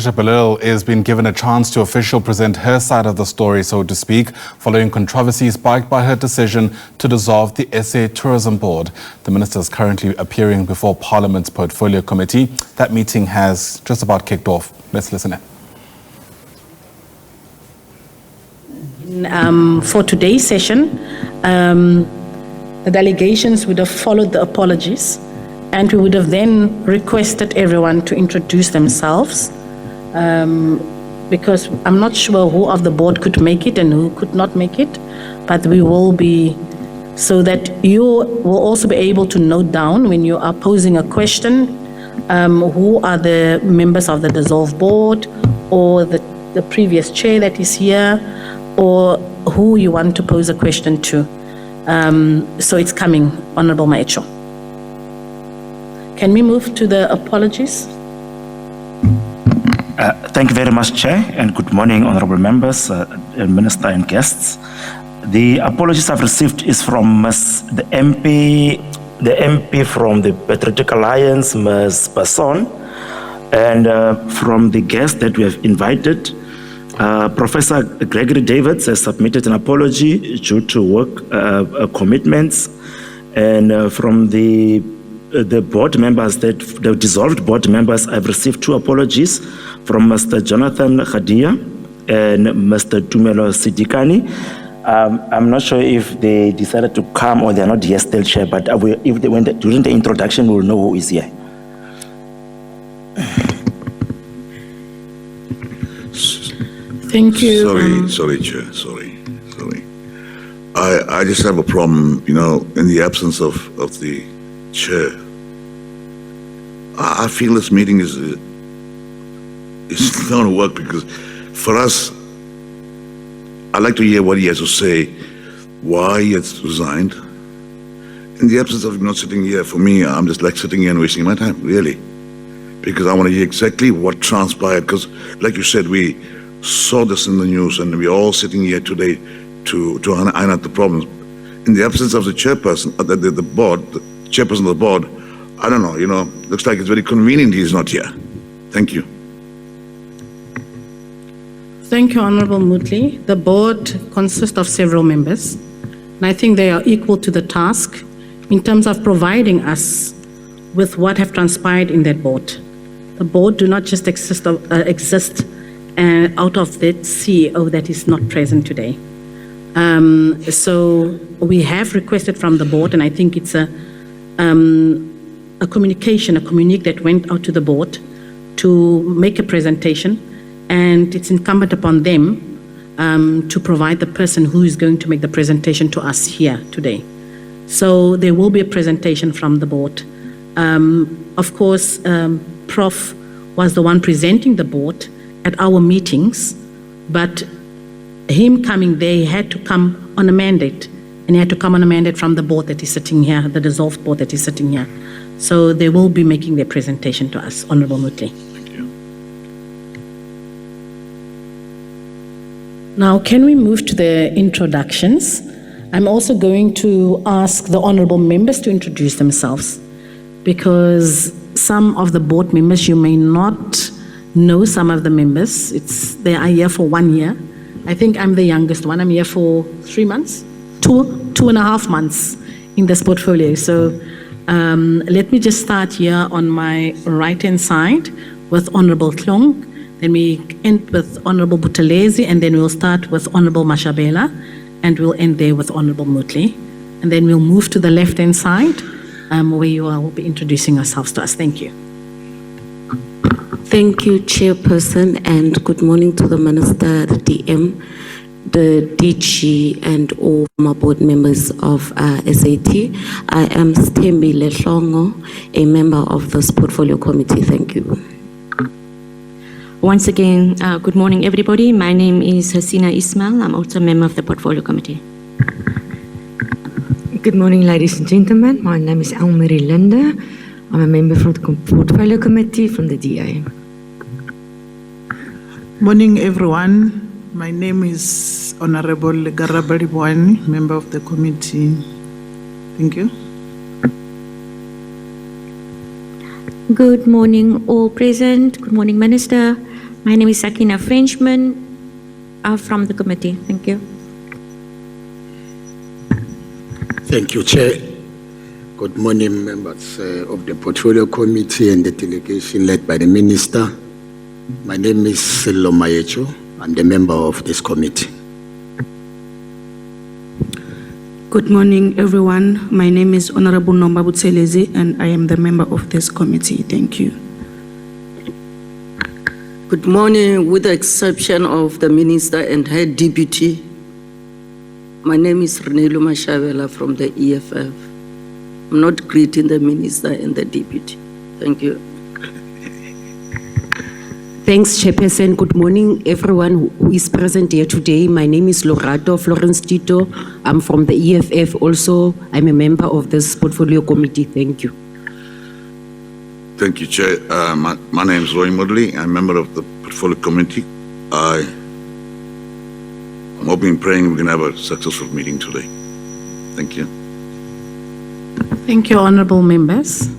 Patricia de Lille is being given a chance to officially present her side of the story, so to speak, following controversy sparked by her decision to dissolve the SA Tourism Board. The minister is currently appearing before Parliament's Portfolio Committee. That meeting has just about kicked off. Let's listen in. For today's session, the delegations would have followed the apologies, and we would have then requested everyone to introduce themselves, because I'm not sure who of the board could make it and who could not make it, but we will be, so that you will also be able to note down when you are posing a question, who are the members of the dissolved board, or the previous chair that is here, or who you want to pose a question to. So it's coming, Honorable Maecho. Can we move to the apologies? Thank you very much, Chair, and good morning, honourable members, Minister and guests. The apologies I've received is from the MP from the Patriotic Alliance, Ms. Basson, and from the guest that we have invited, Professor Gregory Davids has submitted an apology due to work commitments, and from the board members, the dissolved board members, I've received 2 apologies from Mr. Jonathan Khadia and Mr. Tumelo Sidikani. I'm not sure if they decided to come or they're not here still, Chair, but if they went during the introduction, we'll know who is here. Thank you. Sorry, Chair, sorry. I just have a problem, in the absence of the Chair. I feel this meeting is not going to work, because for us, I'd like to hear what he has to say, why he has resigned. In the absence of him not sitting here, for me, I'm just like sitting here and wasting my time, really. Because I want to hear exactly what transpired, because like you said, we saw this in the news and we're all sitting here today to iron out the problems. In the absence of the chairperson, the board, the chairperson of the board, I don't know, looks like it's very convenient he's not here. Thank you. Thank you, Honorable Mutley. The board consists of several members, and I think they are equal to the task in terms of providing us with what have transpired in that board. The board do not just exist out of that CEO that is not present today. So we have requested from the board, and I think it's a communique that went out to the board to make a presentation, and it's incumbent upon them to provide the person who is going to make the presentation to us here today. So there will be a presentation from the board. Of course, Prof was the one presenting the board at our meetings, but him coming there, he had to come on a mandate, and he had to come on a mandate from the board that is sitting here, the dissolved board that is sitting here. So they will be making their presentation to us, Honourable Mutley. Thank you. Now, can we move to the introductions? I'm also going to ask the honourable members to introduce themselves, because some of the board members, you may not know some of the members. They are here for 1 year. I think I'm the youngest one. I'm here for 3 months, 2.5 months in this portfolio. So let me just start here on my right-hand side with Honourable Klong. Then we end with Honourable Buthelezi, and then we'll start with Honourable Mashabela, and we'll end there with Honourable Mutley. And then we'll move to the left-hand side, where you all will be introducing yourselves to us. Thank you. Thank you, Chairperson, and good morning to the Minister, the DM, the DG, and all my board members of SAT. I am Stembi Lehlongo, a member of this portfolio committee. Thank you. Once again, good morning, everybody. My name is Hasina Ismail. I'm also a member of the portfolio committee. Good morning, ladies and gentlemen. My name is Elmarie Linde. I'm a member from the portfolio committee from the DA. Morning, everyone. My name is Honorable Garabari Bwani, member of the committee. Thank you. Good morning, all present. Good morning, Minister. My name is Sakina Frenchman from the committee. Thank you. Thank you, Chair. Good morning, members of the Portfolio Committee and the delegation led by the Minister. My name is Sello Mayecho. I'm the member of this committee. Good morning, everyone. My name is Honorable Nombulelo, and I am the member of this committee. Thank you. Good morning, with the exception of the Minister and her deputy. My name is Renelo Mashavela from the EFF. I'm not greeting the Minister and the deputy. Thank you. Thanks, Chairperson. Good morning, everyone who is present here today. My name is Lorato Florence Tito. I'm from the EFF. Also, I'm a member of this portfolio committee. Thank you. Thank you, Chair. My name is Roy Mudley. I'm a member of the Portfolio Committee. I'm hoping and praying we can have a successful meeting today. Thank you. Thank you, honorable members.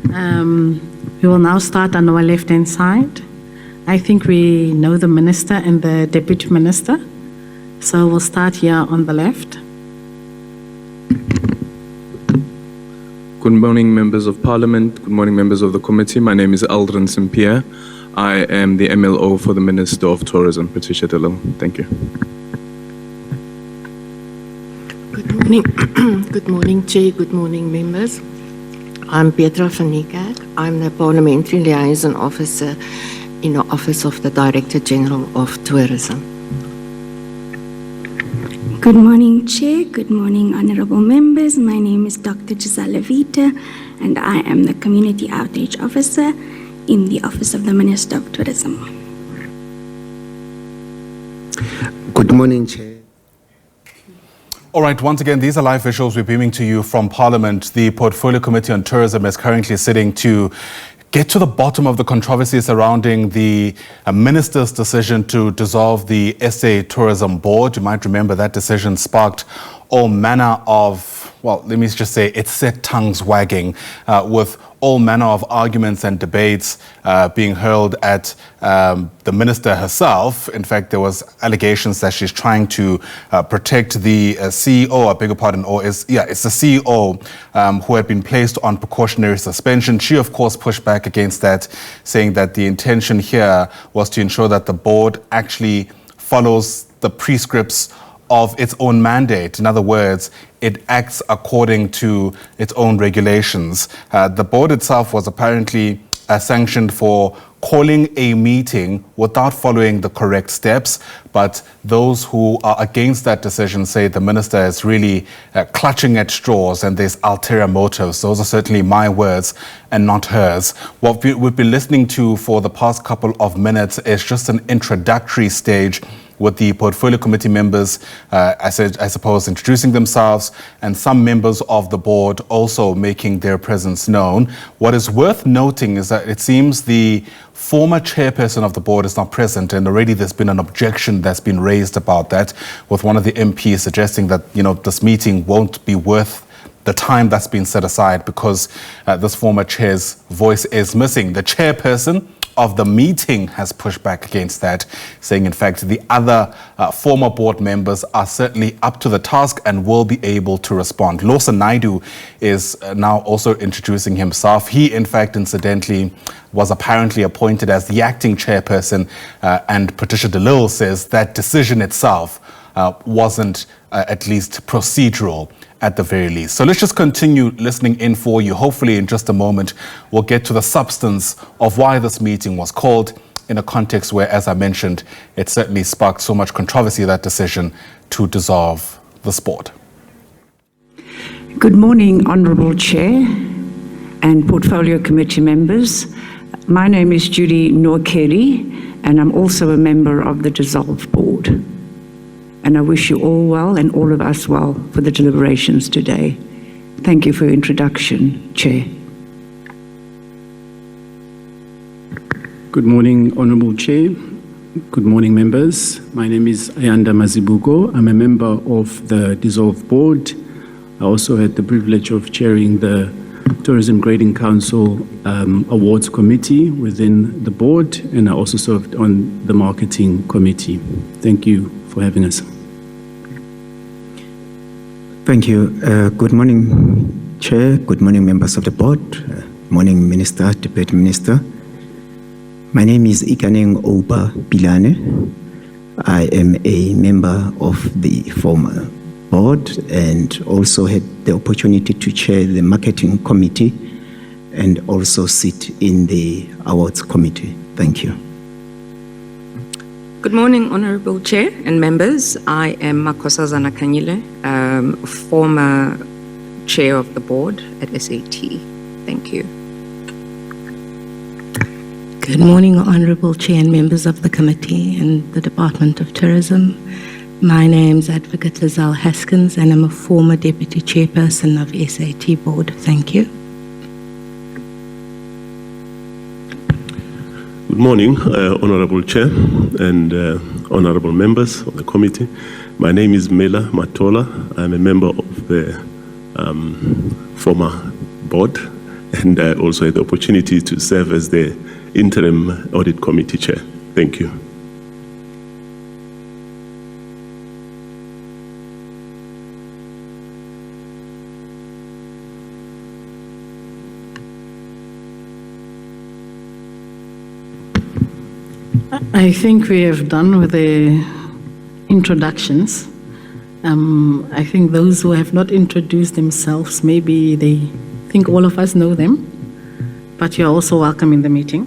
We will now start on our left-hand side. I think we know the Minister and the Deputy Minister. So we'll start here on the left. Good morning, members of Parliament. Good morning, members of the committee. My name is Aldrin St-Pierre. I am the MLO for the Minister of Tourism, Patricia de Lille. Thank you. Good morning. Good morning, Chair. Good morning, members. I'm Petra van Niekerk. I'm the Parliamentary Liaison Officer in the Office of the Director General of Tourism. Good morning, Chair. Good morning, honorable members. My name is Dr. Gisela Vita, and I am the Community Outreach Officer in the Office of the Minister of Tourism. Good morning, Chair. All right, once again, these are live visuals we're beaming to you from Parliament. The Portfolio Committee on Tourism is currently sitting to get to the bottom of the controversy surrounding the minister's decision to dissolve the SA Tourism Board. You might remember that decision sparked all manner of, well, let me just say it set tongues wagging with all manner of arguments and debates being hurled at the minister herself. In fact, there was allegations that she's trying to protect the CEO, I beg your pardon, it's the CEO who had been placed on precautionary suspension. She, of course, pushed back against that, saying that the intention here was to ensure that the board actually follows the prescripts of its own mandate. In other words, it acts according to its own regulations. The board itself was apparently sanctioned for calling a meeting without following the correct steps, but those who are against that decision say the minister is really clutching at straws and there's ulterior motives. Those are certainly my words and not hers. What we've been listening to for the past couple of minutes is just an introductory stage with the Portfolio Committee members, I suppose, introducing themselves, and some members of the board also making their presence known. What is worth noting is that it seems the former chairperson of the board is not present, and already there's been an objection that's been raised about that, with one of the MPs suggesting that, this meeting won't be worth the time that's been set aside because this former chair's voice is missing. The chairperson of the meeting has pushed back against that, saying, in fact, the other former board members are certainly up to the task and will be able to respond. Lawson Naidu is now also introducing himself. He, in fact, incidentally, was apparently appointed as the acting chairperson, and Patricia de Lille says that decision itself wasn't at least procedural at the very least. So let's just continue listening in for you. Hopefully in just a moment, we'll get to the substance of why this meeting was called in a context where, as I mentioned, it certainly sparked so much controversy, that decision to dissolve the board. Good morning, Honourable Chair and Portfolio Committee members. My name is Judy Norkelly, and I'm also a member of the dissolved board. And I wish you all well and all of us well for the deliberations today. Thank you for your introduction, Chair. Good morning, Honourable Chair. Good morning, members. My name is Ayanda Mazibuko. I'm a member of the dissolved board. I also had the privilege of chairing the Tourism Grading Council Awards Committee within the board, and I also served on the marketing committee. Thank you for having us. Thank you. Good morning, Chair. Good morning, members of the board. Morning, Minister, Deputy Minister. My name is Ikaneng Oba Bilane. I am a member of the former board and also had the opportunity to chair the marketing committee and also sit in the awards committee. Thank you. Good morning, Honorable Chair and members. I am Makosazana Kanyile, former chair of the board at SAT. Thank you. Good morning, Honourable Chair and members of the committee and the Department of Tourism. My name is Advocate Lizelle Haskins and I'm a former Deputy Chairperson of SAT Board. Thank you. Good morning, Honourable Chair and Honourable members of the committee. My name is Mela Matola. I'm a member of the former board and I also had the opportunity to serve as the interim audit committee chair. Thank you. I think we have done with the introductions. I think those who have not introduced themselves, maybe they think all of us know them, but you're also welcome in the meeting.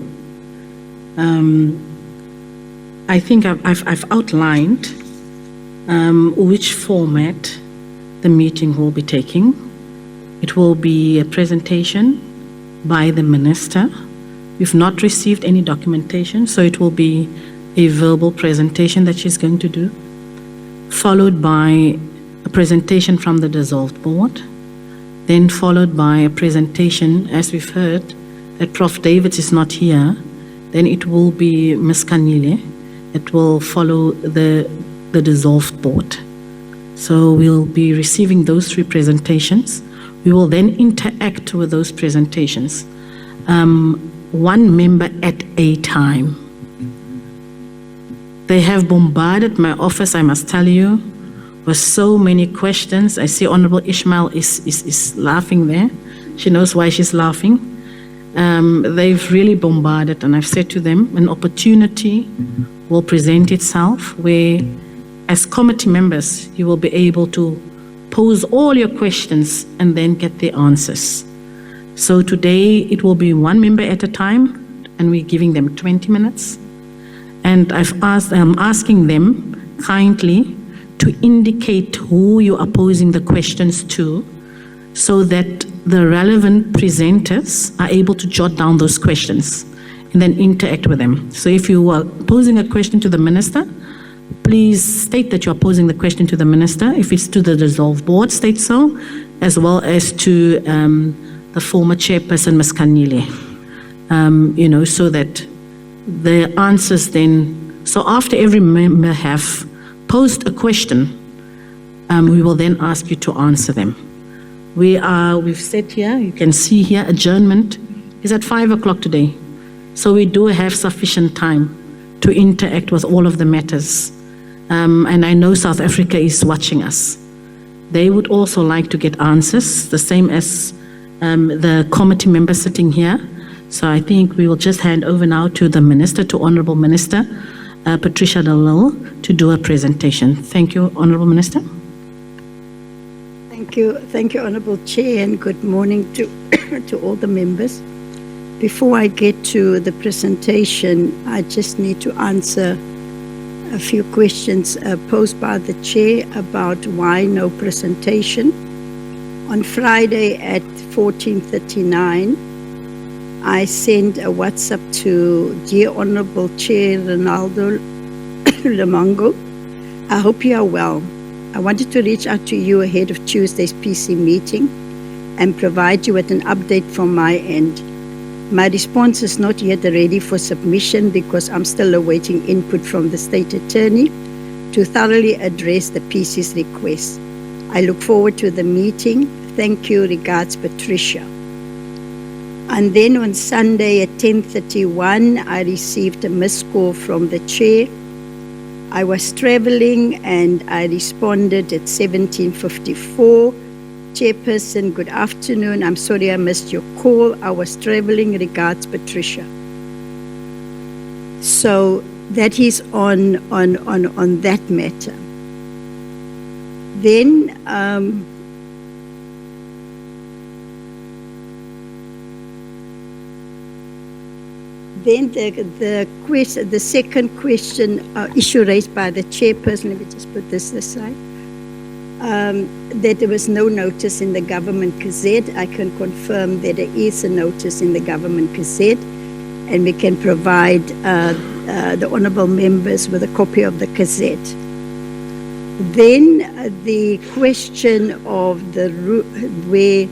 I think I've outlined which format the meeting will be taking. It will be a presentation by the minister. We've not received any documentation, so it will be a verbal presentation that she's going to do, followed by a presentation from the dissolved board, then followed by a presentation, as we've heard, that Prof. Davids is not here, then it will be Ms. Kanile. It will follow the dissolved board. So we'll be receiving those three presentations. We will then interact with those presentations. One member at a time. They have bombarded my office, I must tell you, with so many questions. I see Honorable Ishmael is laughing there. She knows why she's laughing. They've really bombarded, and I've said to them, an opportunity will present itself where, as committee members, you will be able to pose all your questions and then get the answers. So today it will be one member at a time, and we're giving them 20 minutes. And I'm asking them kindly to indicate who you are posing the questions to, so that the relevant presenters are able to jot down those questions and then interact with them. So if you are posing a question to the minister, please state that you are posing the question to the minister. If it's to the dissolved board, state so, as well as to the former chairperson, Ms. Kanile, so that the answers then, so after every member have posed a question, we will then ask you to answer them. We've said here, you can see here, adjournment is at 5 o'clock today. So we do have sufficient time to interact with all of the matters. And I know South Africa is watching us. They would also like to get answers, the same as the committee members sitting here. So I think we will just hand over now to the Minister, to Honourable Minister Patricia de Lille, to do a presentation. Thank you, Honourable Minister. Thank you, Honourable Chair, and good morning to, to all the members. Before I get to the presentation, I just need to answer a few questions posed by the Chair about why no presentation. On Friday at 14:39, I sent a WhatsApp to Dear Honourable Chair Ronaldo Lamongo. I hope you are well. I wanted to reach out to you ahead of Tuesday's PC meeting and provide you with an update from my end. My response is not yet ready for submission because I'm still awaiting input from the State Attorney to thoroughly address the PC's request. I look forward to the meeting. Thank you. Regards, Patricia. And then on Sunday at 10:31, I received a missed call from the chair. I was traveling and I responded at 17:54. Chairperson, good afternoon. I'm sorry I missed your call. I was traveling. Regards, Patricia. So that is on that matter. Then the second question, issue raised by the chairperson, let me just put this aside, that there was no notice in the Government Gazette. I can confirm that there is a notice in the Government Gazette, and we can provide the honourable members with a copy of the Gazette. Then the question of where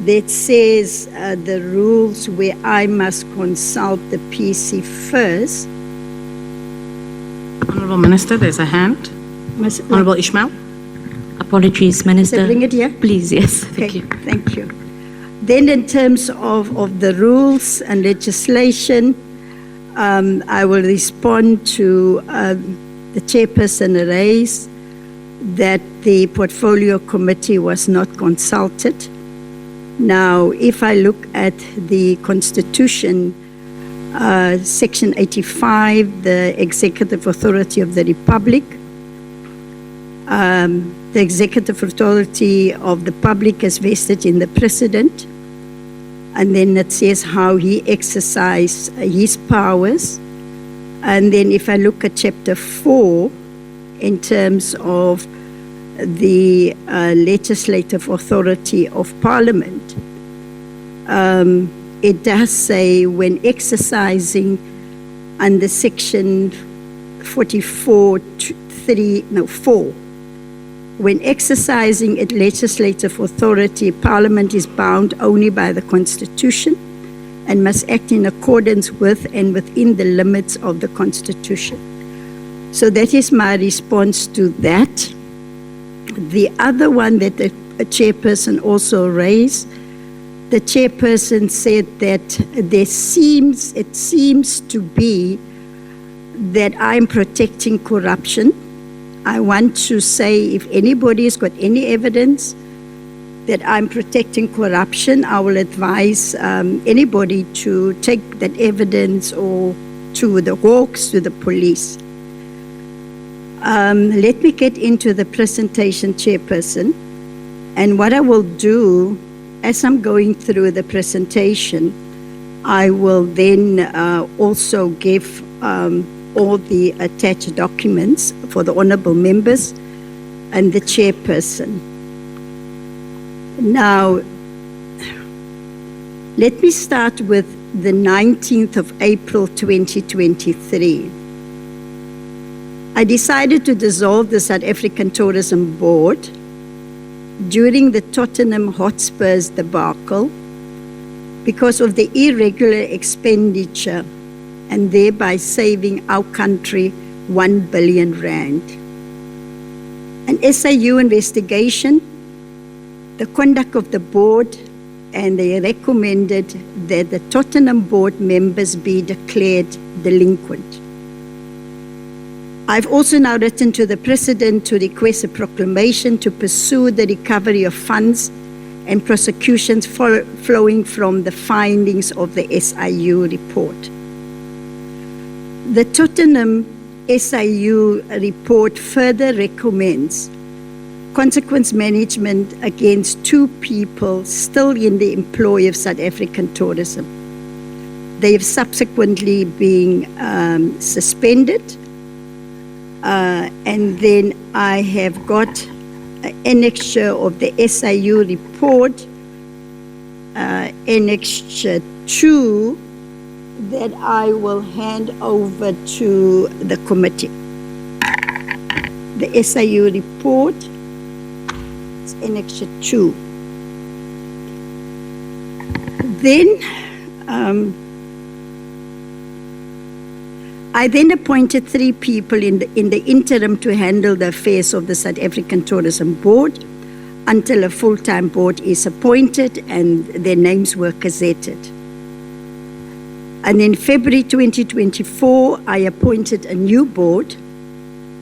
that says the rules where I must consult the PC first. Honourable Minister, there's a hand. Honourable Ishmael. Apologies, Minister. So bring it here? Please, yes. Thank you. Thank you. Then in terms of the rules and legislation, I will respond to the chairperson raised that the portfolio committee was not consulted. Now, if I look at the Constitution, Section 85, the Executive Authority of the Republic, the Executive Authority of the Public is vested in the President, and then it says how he exercises his powers. And then if I look at Chapter 4, in terms of the legislative authority of Parliament, it does say when exercising under Section 4, when exercising its legislative authority, Parliament is bound only by the Constitution and must act in accordance with and within the limits of the Constitution. So that is my response to that. The other one that the chairperson also raised, the chairperson said that it seems to be that I'm protecting corruption. I want to say if anybody has got any evidence that I'm protecting corruption, I will advise anybody to take that evidence or to the Hawks, to the police. Let me get into the presentation, Chairperson. And what I will do, as I'm going through the presentation, I will then also give all the attached documents for the honourable members and the Chairperson. Now, let me start with the 19th of April 2023. I decided to dissolve the South African Tourism Board during the Tottenham Hotspurs debacle because of the irregular expenditure and thereby saving our country R1 billion. An SIU investigation, the conduct of the board, and they recommended that the Tottenham board members be declared delinquent. I've also now written to the President to request a proclamation to pursue the recovery of funds and prosecutions flowing from the findings of the SIU report. The Tottenham SIU report further recommends consequence management against 2 people still in the employ of South African Tourism. They have subsequently been suspended. And then I have got an annexure of the SIU report, annexure 2, that I will hand over to the committee. The SIU report, it's annexure 2. Then, I then appointed 3 people in the interim to handle the affairs of the South African Tourism Board until a full-time board is appointed and their names were gazetted. And in February 2024, I appointed a new board,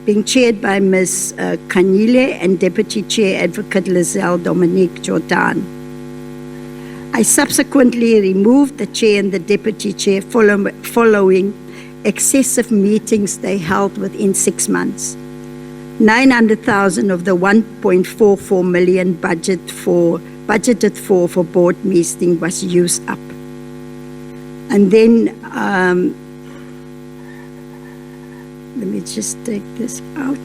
being chaired by Ms. Kanyile and Deputy Chair Advocate Lizelle Dominique Jordan. I subsequently removed the chair and the deputy chair following excessive meetings they held within 6 months. 900,000 of the 1.44 million budgeted for board meeting was used up. And then, let me just take this out.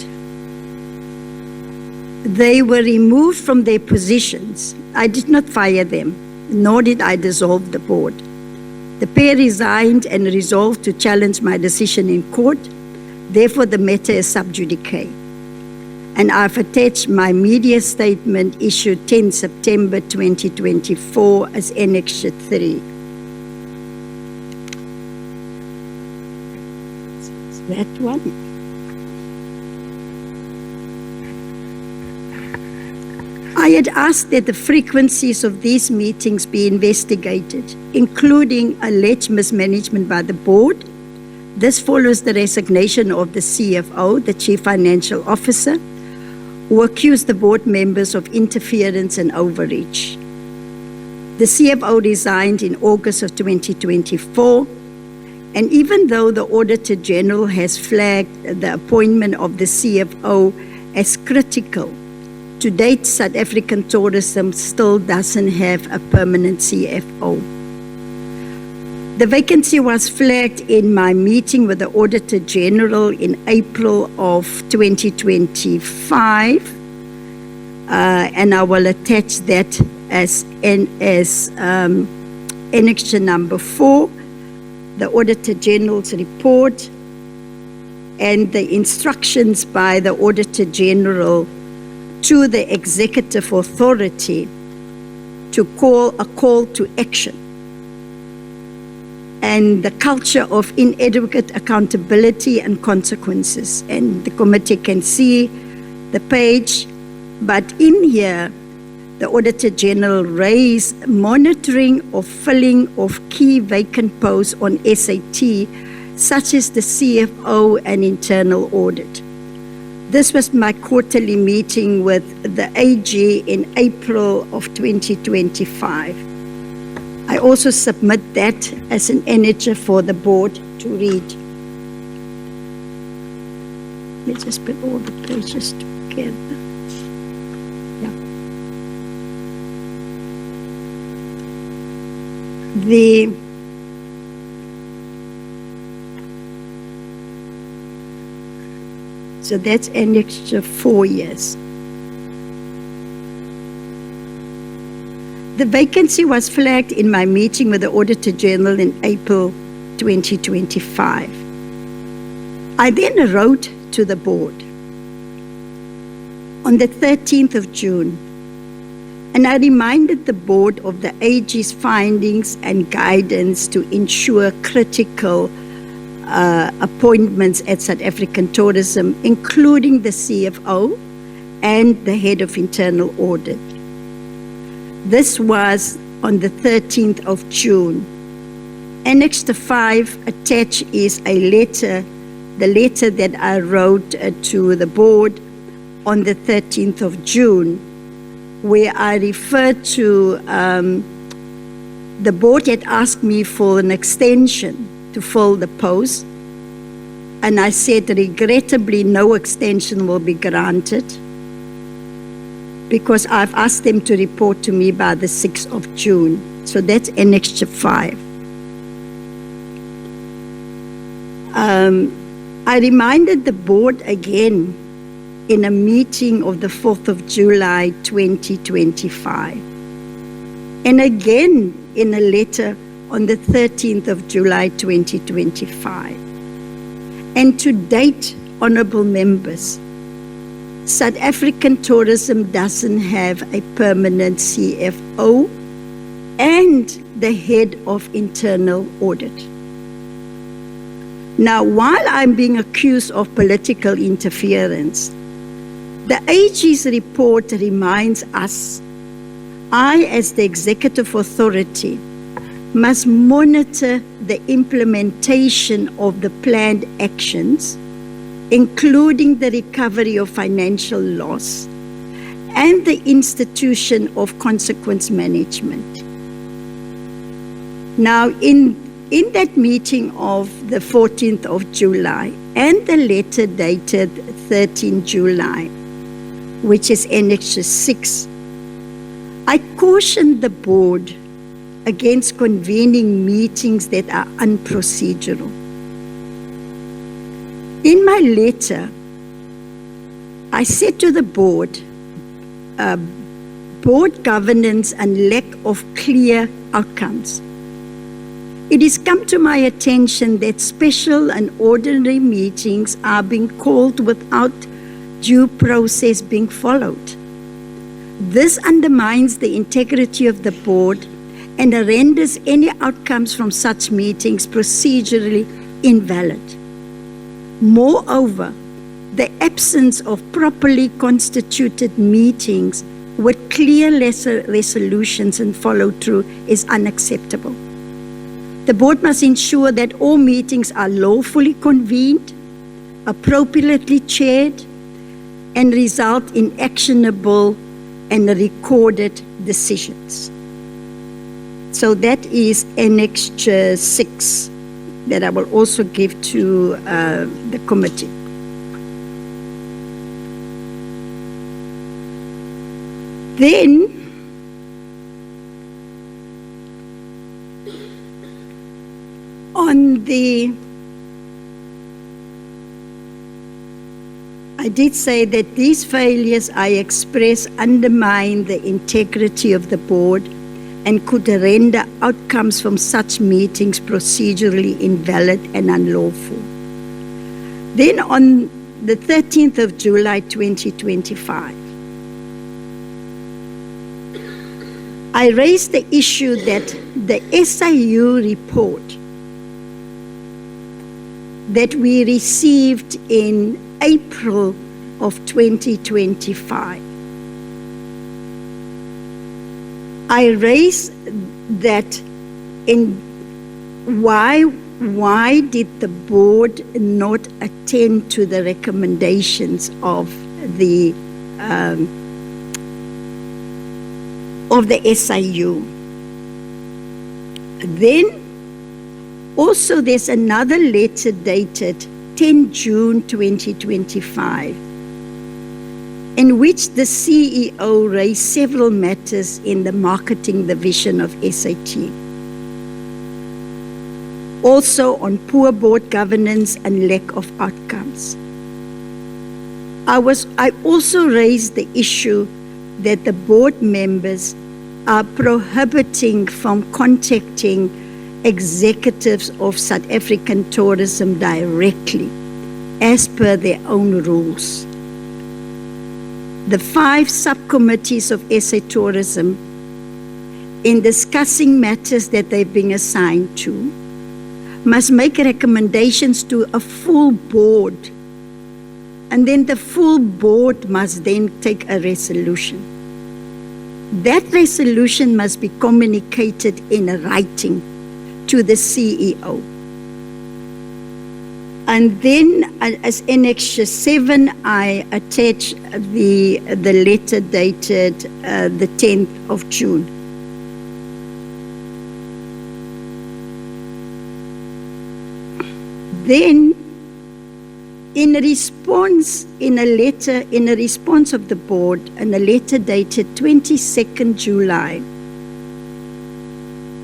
They were removed from their positions. I did not fire them, nor did I dissolve the board. The pair resigned and resolved to challenge my decision in court. Therefore, the matter is sub judice. And I've attached my media statement issued 10 September 2024 as Annexure 3. That one. I had asked that the frequencies of these meetings be investigated, including alleged mismanagement by the board. This follows the resignation of the CFO, the Chief Financial Officer, who accused the board members of interference and overreach. The CFO resigned in August of 2024, and even though the Auditor General has flagged the appointment of the CFO as critical, to date, South African tourism still doesn't have a permanent CFO. The vacancy was flagged in my meeting with the Auditor General in April of 2025, and I will attach that as Annexure number 4, the Auditor General's report, and the instructions by the Auditor General to the Executive Authority to call a call to action, and the culture of inadequate accountability and consequences. And the committee can see the page, but in here, the Auditor General raised monitoring of filling of key vacant posts on SAT, such as the CFO and internal audit. This was my quarterly meeting with the AG in April of 2025. I also submit that as an annexure for the board to read. Let's just put all the pages together. So that's Annexure 4 years. The vacancy was flagged in my meeting with the Auditor General in April 2025. I then wrote to the board on the 13th of June, and I reminded the board of the AG's findings and guidance to ensure critical appointments at South African Tourism, including the CFO and the head of internal audit. This was on the 13th of June. Annexure 5 attached is a letter, the letter that I wrote to the board on the 13th of June, where I referred to the board had asked me for an extension to fill the post, and I said regrettably no extension will be granted because I've asked them to report to me by the 6th of June. So that's Annexure 5. I reminded the board again in a meeting of the 4th of July 2025, and again in a letter on the 13th of July 2025. And to date, honorable members, South African Tourism doesn't have a permanent CFO and the head of internal audit. Now, while I'm being accused of political interference, the AG's report reminds us, I as the executive authority must monitor the implementation of the planned actions, including the recovery of financial loss and the institution of consequence management. Now, in that meeting of the 14th of July and the letter dated 13 July, which is Annexure 6, I cautioned the board against convening meetings that are unprocedural. In my letter, I said to the board, board governance and lack of clear outcomes. It has come to my attention that special and ordinary meetings are being called without due process being followed. This undermines the integrity of the board and renders any outcomes from such meetings procedurally invalid. Moreover, the absence of properly constituted meetings with clear resolutions and follow-through is unacceptable. The board must ensure that all meetings are lawfully convened, appropriately chaired, and result in actionable and recorded decisions. So that is Annexure 6 that I will also give to the committee. Then, I did say that these failures I express undermine the integrity of the board and could render outcomes from such meetings procedurally invalid and unlawful. Then on the 13th of July 2025, I raised the issue that the SIU report that we received in April of 2025. I raised that in why did the board not attend to the recommendations of the SIU? Then also there's another letter dated 10 June 2025 in which the CEO raised several matters in the marketing division of SAT. Also on poor board governance and lack of outcomes. I also raised the issue that the board members are prohibiting from contacting executives of South African tourism directly as per their own rules. The 5 subcommittees of SA Tourism, in discussing matters that they've been assigned to, must make recommendations to a full board, and then the full board must then take a resolution. That resolution must be communicated in writing to the CEO. And then as Annexure 7, I attach the letter dated the 10th of June. Then in a response of the board, and a letter dated 22nd July,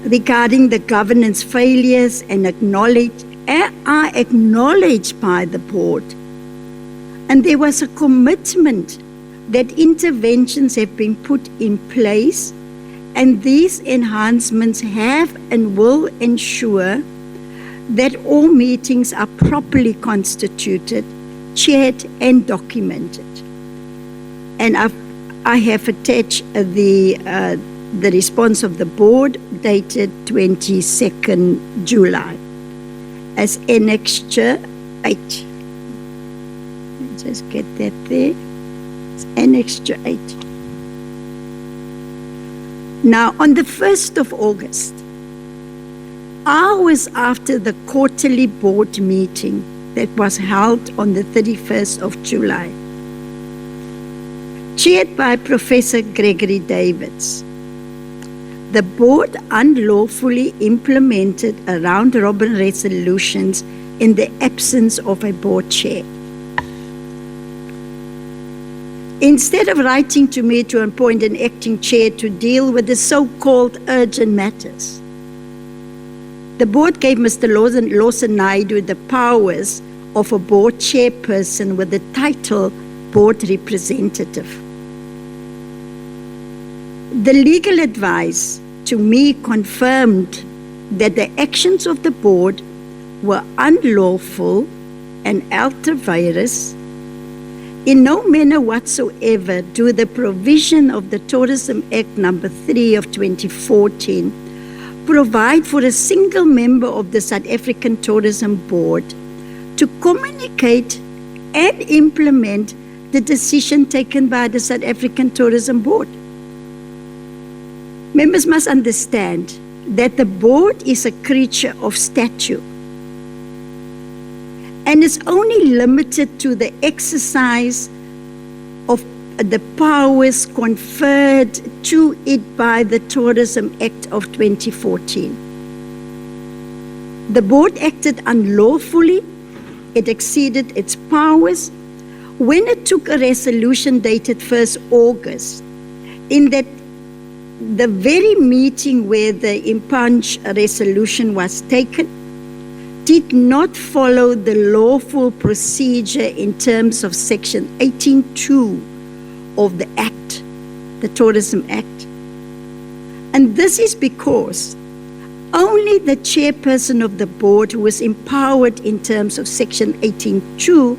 regarding the governance failures and are acknowledged by the board. And there was a commitment that interventions have been put in place, and these enhancements have and will ensure that all meetings are properly constituted, chaired, and documented. And I have attached the response of the board dated 22nd July as Annexure 8. Let's just get that there. It's Annexure 8. Now, on the 1st of August, hours after the quarterly board meeting that was held on the 31st of July, chaired by Professor Gregory Davids, the board unlawfully implemented a round-robin resolutions in the absence of a board chair. Instead of writing to me to appoint an acting chair to deal with the so-called urgent matters, the board gave Mr. Lawson Naidu the powers of a board chairperson with the title board representative. The legal advice to me confirmed that the actions of the board were unlawful and ultra vires. In no manner whatsoever do the provision of the Tourism Act number 3 of 2014 provide for a single member of the South African Tourism Board to communicate and implement the decision taken by the South African Tourism Board. Members must understand that the board is a creature of statute and is only limited to the exercise of the powers conferred to it by the Tourism Act of 2014. The board acted unlawfully. It exceeded its powers when it took a resolution dated 1st August, in that the very meeting where the impugned resolution was taken did not follow the lawful procedure in terms of Section 18(2) of the Act, the Tourism Act. And this is because only the chairperson of the board who was empowered in terms of Section 18(2)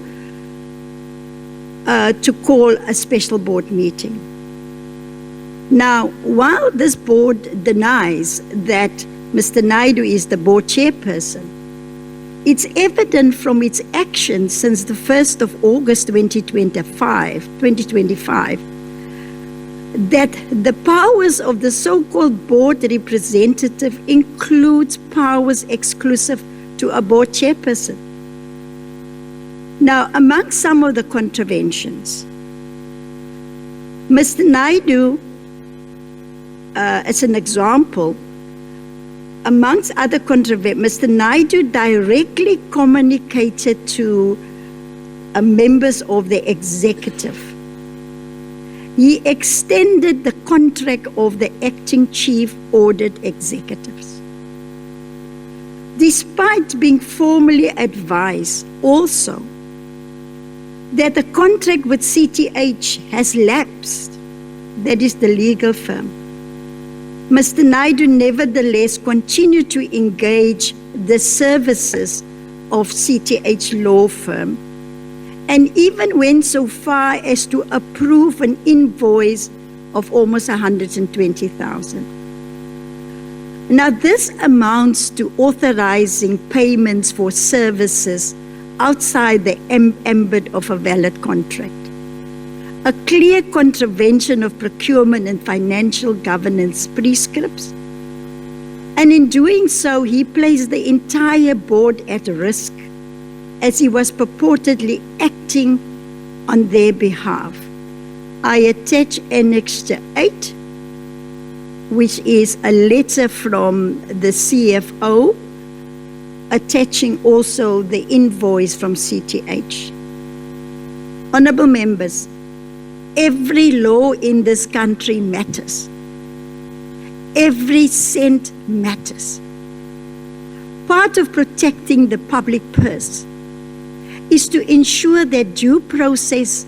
to call a special board meeting. Now, while this board denies that Mr. Naidu is the board chairperson, it's evident from its actions since the 1st of August 2025, that the powers of the so-called board representative includes powers exclusive to a board chairperson. Now, among some of the contraventions, Mr. Naidu, as an example, amongst other contraventions, Mr. Naidu directly communicated to members of the executive. He extended the contract of the acting chief audit executives. Despite being formally advised also that the contract with CTH has lapsed, that is the legal firm, Mr. Naidu nevertheless continued to engage the services of CTH law firm and even went so far as to approve an invoice of almost 120,000. Now this amounts to authorizing payments for services outside the ambit of a valid contract, a clear contravention of procurement and financial governance prescripts. And in doing so, he placed the entire board at risk as he was purportedly acting on their behalf. I attach Annexure 8, which is a letter from the CFO, attaching also the invoice from CTH. Honorable members, every law in this country matters. Every cent matters. Part of protecting the public purse is to ensure that due process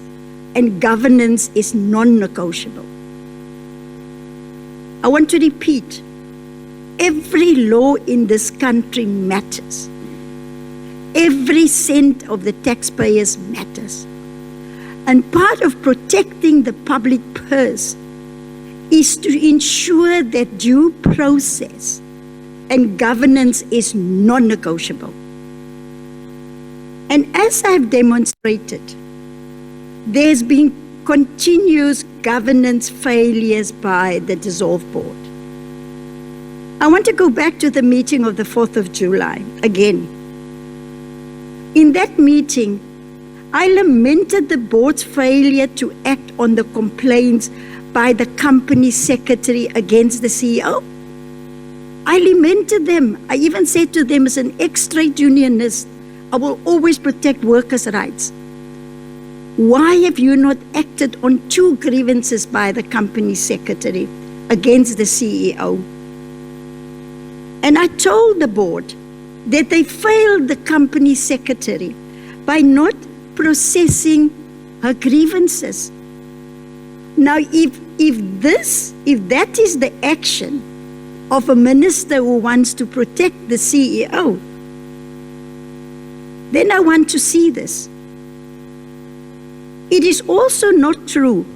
and governance is non-negotiable. I want to repeat, every law in this country matters. Every cent of the taxpayers matters. And part of protecting the public purse is to ensure that due process and governance is non-negotiable. And as I've demonstrated, there's been continuous governance failures by the dissolved board. I want to go back to the meeting of the 4th of July again. In that meeting, I lamented the board's failure to act on the complaints by the company secretary against the CEO. I lamented them. I even said to them, as an ex-trade unionist, I will always protect workers' rights. Why have you not acted on 2 grievances by the company secretary against the CEO? And I told the board that they failed the company secretary by not processing her grievances. Now, if that is the action of a minister who wants to protect the CEO, then I want to see this. It is also not true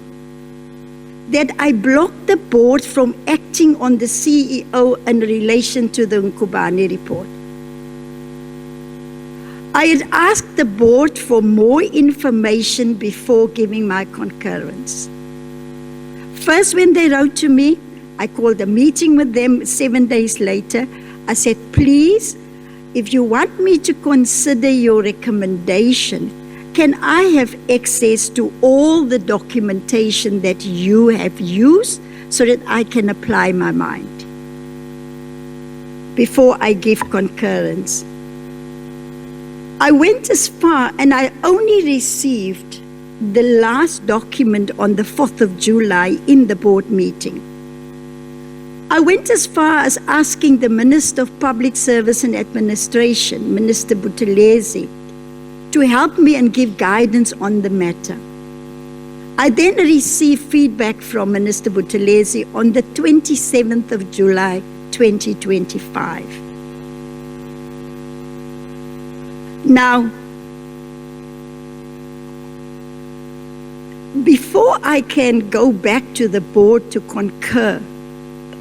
that I blocked the board from acting on the CEO in relation to the Nkubani report. I had asked the board for more information before giving my concurrence. First, when they wrote to me, I called a meeting with them 7 days later. I said, please, if you want me to consider your recommendation, can I have access to all the documentation that you have used so that I can apply my mind before I give concurrence? I went as far, and I only received the last document on the 4th of July in the board meeting. I went as far as asking the Minister of Public Service and Administration, Minister Buthelezi, to help me and give guidance on the matter. I then received feedback from Minister Buthelezi on the 27th of July, 2025. Now, before I can go back to the board to concur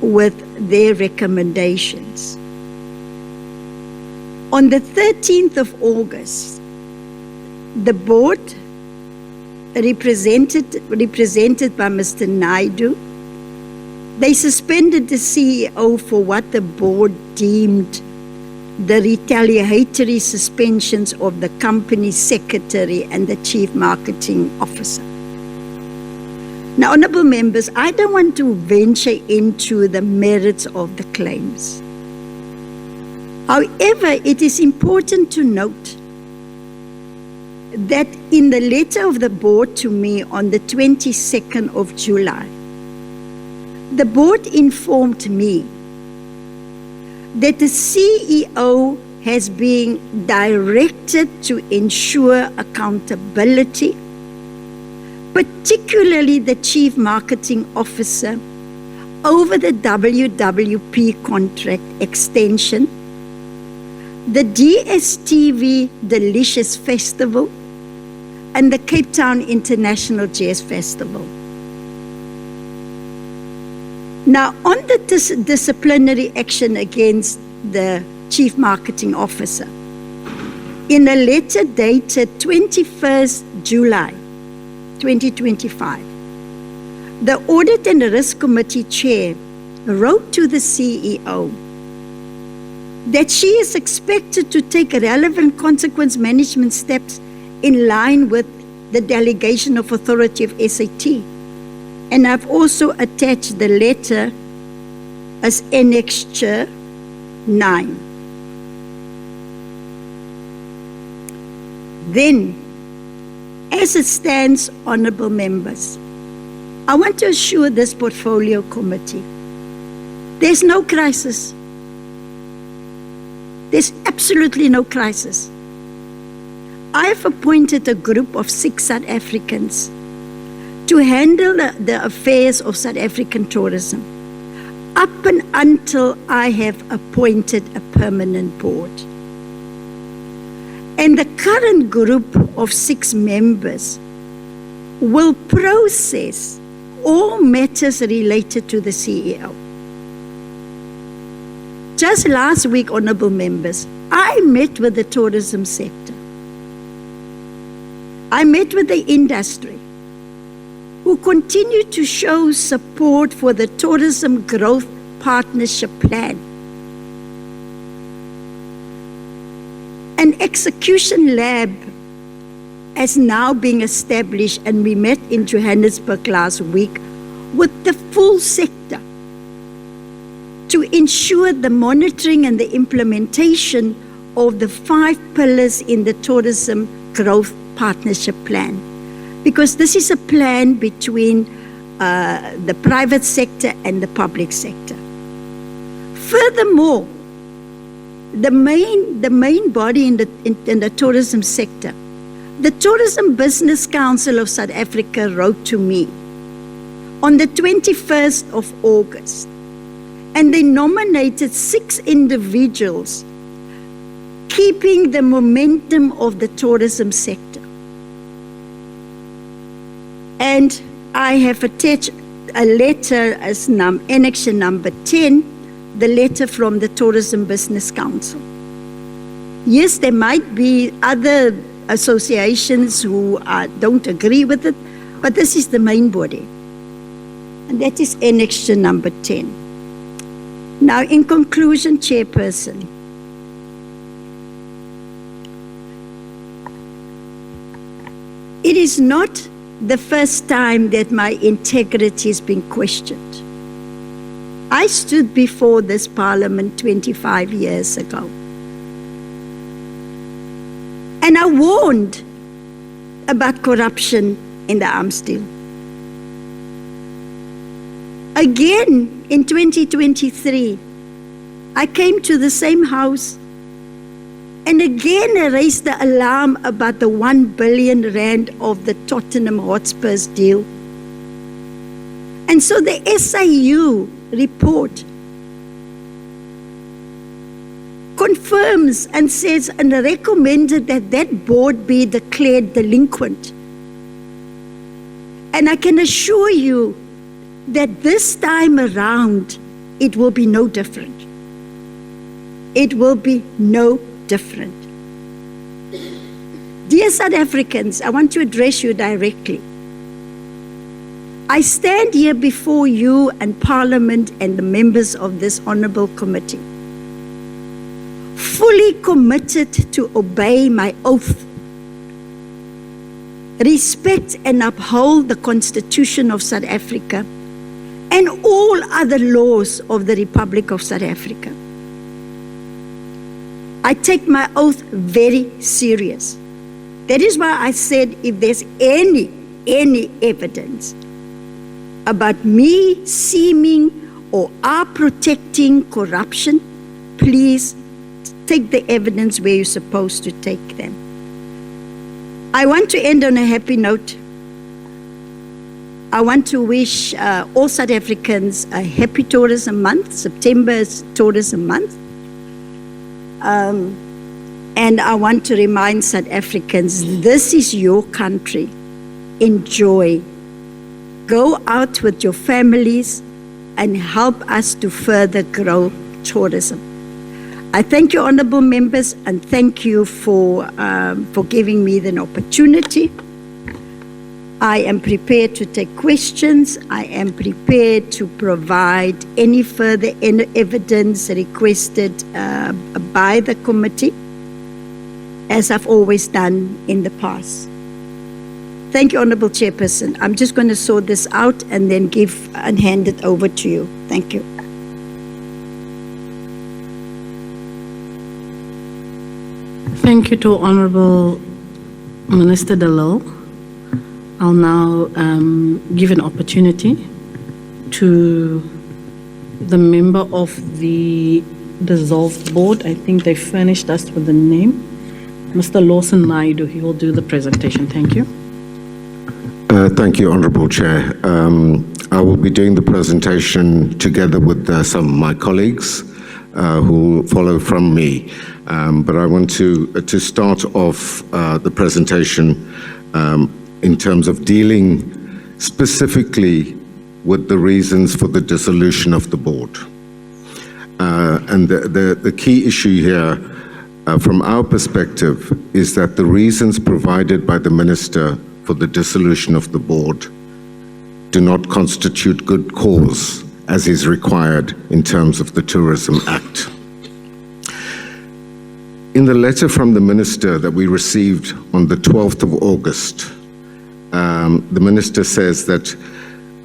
with their recommendations, on the 13th of August, the board, represented by Mr. Naidu, they suspended the CEO for what the board deemed the retaliatory suspensions of the company secretary and the chief marketing officer. Now, honorable members, I don't want to venture into the merits of the claims. However, it is important to note that in the letter of the board to me on the 22nd of July, the board informed me that the CEO has been directed to ensure accountability, particularly the chief marketing officer, over the WWP contract extension, the DSTV Delicious Festival, and the Cape Town International Jazz Festival. Now, on the disciplinary action against the Chief Marketing Officer, in a letter dated 21st July 2025, the Audit and Risk Committee Chair wrote to the CEO that she is expected to take relevant consequence management steps in line with the delegation of authority of SAT. And I've also attached the letter as Annexure 9. Then, as it stands, honorable members, I want to assure this portfolio committee, there's no crisis. There's absolutely no crisis. I have appointed a group of 6 South Africans to handle the affairs of South African tourism, up and until I have appointed a permanent board. And the current group of 6 members will process all matters related to the CEO. Just last week, honorable members, I met with the tourism sector. I met with the industry, who continue to show support for the Tourism Growth Partnership Plan An execution lab has now been established, and we met in Johannesburg last week with the full sector to ensure the monitoring and the implementation of the 5 pillars in the Tourism Growth Partnership Plan. Because this is a plan between the private sector and the public sector. Furthermore, the main body in the tourism sector, the Tourism Business Council of South Africa wrote to me on the 21st of August, and they nominated 6 individuals keeping the momentum of the tourism sector. And I have attached a letter as annexure number 10, the letter from the Tourism Business Council. Yes, there might be other associations who don't agree with it, but this is the main body. And that is annexure number 10. Now, in conclusion, Chairperson, it is not the first time that my integrity has been questioned. I stood before this Parliament 25 years ago, and I warned about corruption in the arms deal. Again, in 2023, I came to the same house and again I raised the alarm about the 1 billion rand of the Tottenham Hotspurs deal. And so the SIU report confirms and says and recommended that that board be declared delinquent. And I can assure you that this time around, it will be no different. It will be no different. Dear South Africans, I want to address you directly. I stand here before you and Parliament and the members of this honourable committee, fully committed to obey my oath, respect and uphold the Constitution of South Africa and all other laws of the Republic of South Africa. I take my oath very serious. That is why I said if there's any evidence about me seeming or are protecting corruption, please take the evidence where you're supposed to take them. I want to end on a happy note. I want to wish all South Africans a happy Tourism Month. September is Tourism Month. And I want to remind South Africans, this is your country. Enjoy. Go out with your families and help us to further grow tourism. I thank you, honourable members, and thank you for giving me the opportunity. I am prepared to take questions. I am prepared to provide any further evidence requested by the committee, as I've always done in the past. Thank you, Honourable Chairperson. I'm just going to sort this out and then give and hand it over to you. Thank you. Thank you to Honourable Minister de Lille. I'll now give an opportunity to the member of the dissolved board. I think they furnished us with the name. Mr. Lawson Naidu, he will do the presentation. Thank you. Thank you, Honourable Chair. I will be doing the presentation together with some of my colleagues who will follow from me. But I want to start off the presentation in terms of dealing specifically with the reasons for the dissolution of the board. And the key issue here, from our perspective, is that the reasons provided by the Minister for the dissolution of the board do not constitute good cause, as is required in terms of the Tourism Act. In the letter from the Minister that we received on the 12th of August, the Minister says that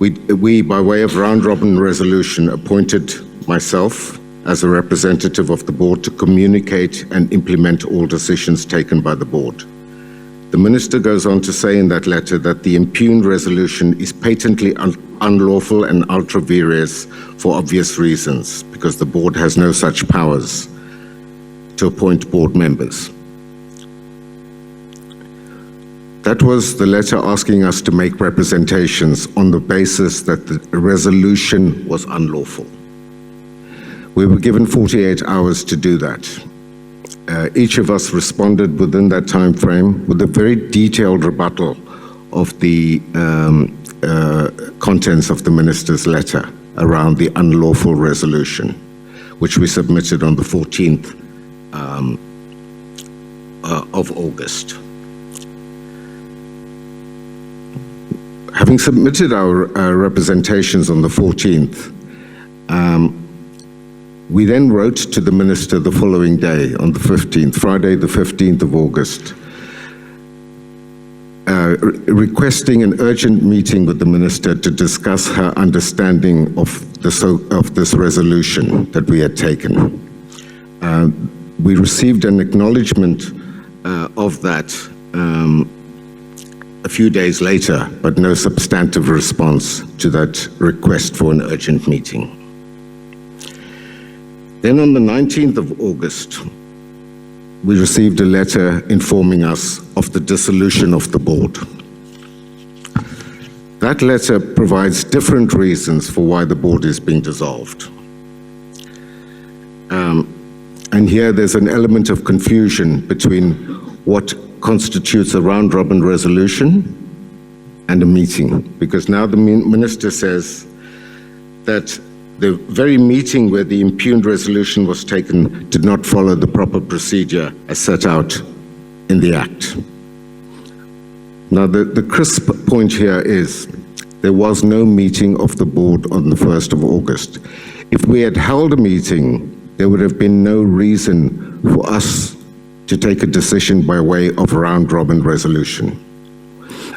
we, by way of round-robin resolution, appointed myself as a representative of the board to communicate and implement all decisions taken by the board. The Minister goes on to say in that letter that the impugned resolution is patently unlawful and ultra vires for obvious reasons, because the board has no such powers to appoint board members. That was the letter asking us to make representations on the basis that the resolution was unlawful. We were given 48 hours to do that. Each of us responded within that time frame with a very detailed rebuttal of the contents of the Minister's letter around the unlawful resolution, which we submitted on the 14th of August. Having submitted our representations on the 14th, we then wrote to the Minister the following day, on the 15th, Friday the 15th of August, requesting an urgent meeting with the Minister to discuss her understanding of this resolution that we had taken. We received an acknowledgement of that a few days later, but no substantive response to that request for an urgent meeting. Then on the 19th of August, we received a letter informing us of the dissolution of the board. That letter provides different reasons for why the board is being dissolved. And here there's an element of confusion between what constitutes a round-robin resolution and a meeting, because now the Minister says that the very meeting where the impugned resolution was taken did not follow the proper procedure as set out in the Act. Now, the crisp point here is there was no meeting of the board on the 1st of August. If we had held a meeting, there would have been no reason for us to take a decision by way of round-robin resolution.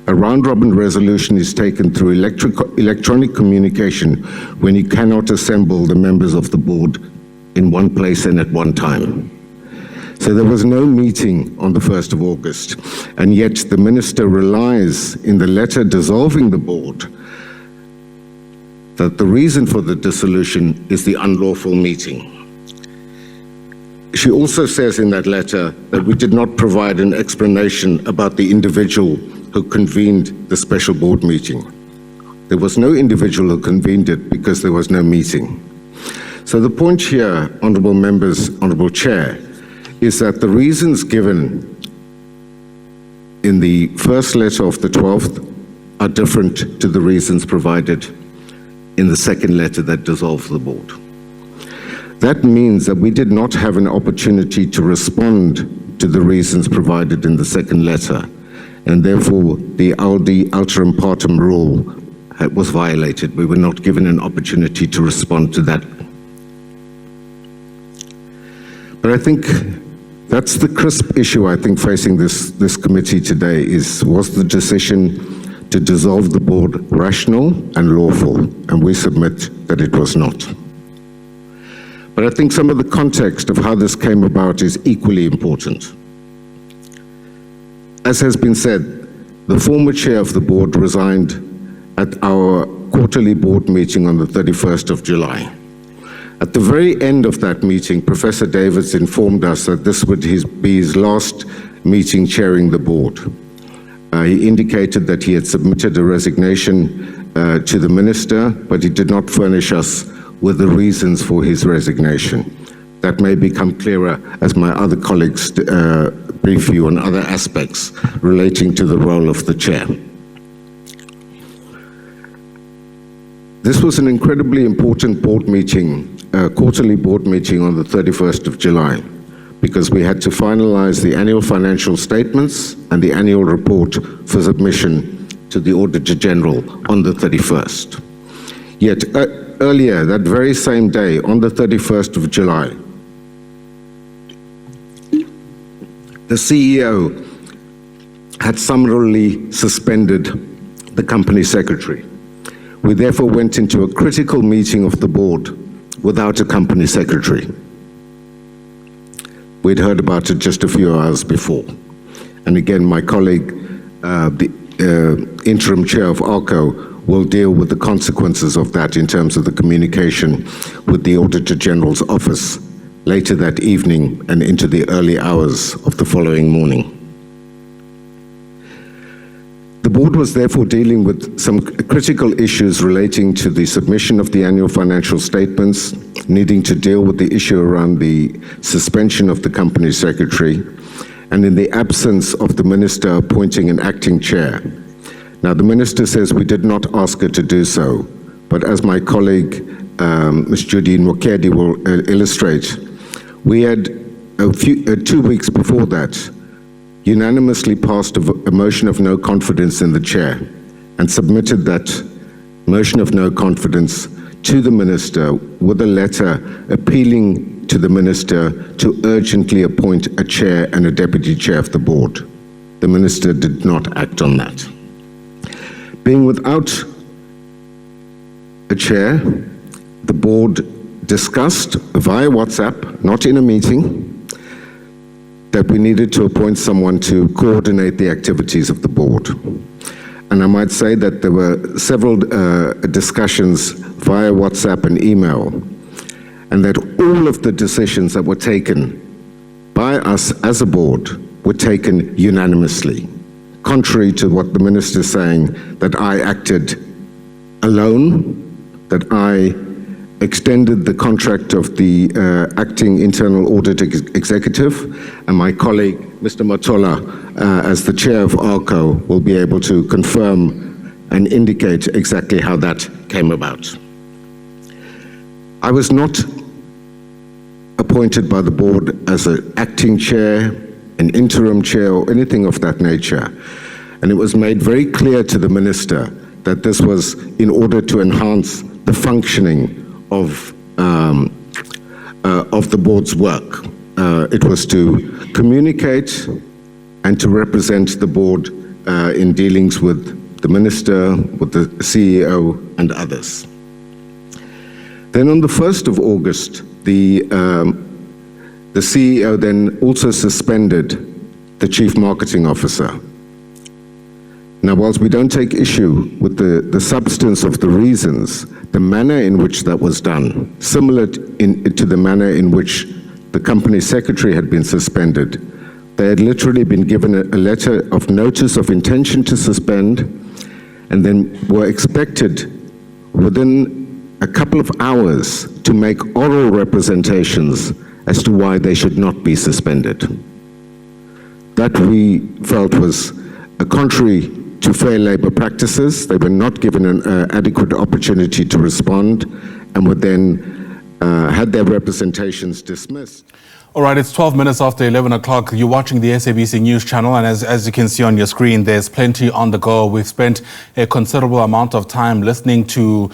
A round-robin resolution is taken through electronic communication when you cannot assemble the members of the board in one place and at one time. So there was no meeting on the 1st of August, and yet the Minister relies in the letter dissolving the board that the reason for the dissolution is the unlawful meeting. She also says in that letter that we did not provide an explanation about the individual who convened the special board meeting. There was no individual who convened it because there was no meeting. So the point here, honourable members, honourable Chair, is that the reasons given in the first letter of the 12th are different to the reasons provided in the second letter that dissolves the board. That means that we did not have an opportunity to respond to the reasons provided in the second letter, and therefore the alteram partem rule was violated. We were not given an opportunity to respond to that. But I think that's the crisp issue, I think, facing this committee today was the decision to dissolve the board rational and lawful? And we submit that it was not. But I think some of the context of how this came about is equally important. As has been said, the former chair of the board resigned at our quarterly board meeting on the 31st of July. At the very end of that meeting, Professor Davids informed us that this would be his last meeting chairing the board. He indicated that he had submitted a resignation to the minister, but he did not furnish us with the reasons for his resignation. That may become clearer as my other colleagues brief you on other aspects relating to the role of the chair. This was an incredibly important board meeting, quarterly board meeting on the 31st of July, because we had to finalize the annual financial statements and the annual report for submission to the Auditor General on the 31st. Yet earlier, that very same day, on the 31st of July, the CEO had summarily suspended the company secretary. We therefore went into a critical meeting of the board without a company secretary. We'd heard about it just a few hours before. And again, my colleague, the interim chair of ARCO, will deal with the consequences of that in terms of the communication with the Auditor General's office later that evening and into the early hours of the following morning. The board was therefore dealing with some critical issues relating to the submission of the annual financial statements, needing to deal with the issue around the suspension of the company secretary, and in the absence of the minister appointing an acting chair. Now, the minister says we did not ask her to do so, but as my colleague, Ms. Judy Nwokedi, will illustrate, we had 2 weeks before that unanimously passed a motion of no confidence in the chair and submitted that motion of no confidence to the minister with a letter appealing to the minister to urgently appoint a chair and a deputy chair of the board. The minister did not act on that. Being without a chair, the board discussed via WhatsApp, not in a meeting, that we needed to appoint someone to coordinate the activities of the board. And I might say that there were several discussions via WhatsApp and email, and that all of the decisions that were taken by us as a board were taken unanimously, contrary to what the minister is saying, that I acted alone, that I extended the contract of the acting internal audit executive, and my colleague, Mr. Matola, as the chair of ARCO, will be able to confirm and indicate exactly how that came about. I was not appointed by the board as an acting chair, an interim chair, or anything of that nature. And it was made very clear to the minister that this was in order to enhance the functioning of the board's work. It was to communicate and to represent the board in dealings with the minister, with the CEO, and others. Then on the 1st of August, the CEO then also suspended the chief marketing officer. Now, whilst we don't take issue with the substance of the reasons, the manner in which that was done, similar to the manner in which the company secretary had been suspended, they had literally been given a letter of notice of intention to suspend, and then were expected within a couple of hours to make oral representations as to why they should not be suspended. That we felt was a contrary to fair labor practices. They were not given an adequate opportunity to respond and were then had their representations dismissed. All right, it's 12 minutes after 11 o'clock. You're watching the SABC News channel, and as you can see on your screen, there's plenty on the go. We've spent a considerable amount of time listening to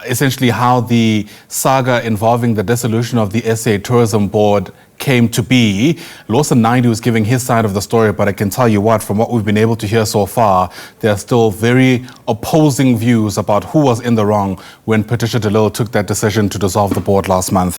essentially how the saga involving the dissolution of the SA Tourism Board came to be. Lawson Naidu is giving his side of the story, but I can tell you what, from what we've been able to hear so far, there are still very opposing views about who was in the wrong when Patricia de Lille took that decision to dissolve the board last month.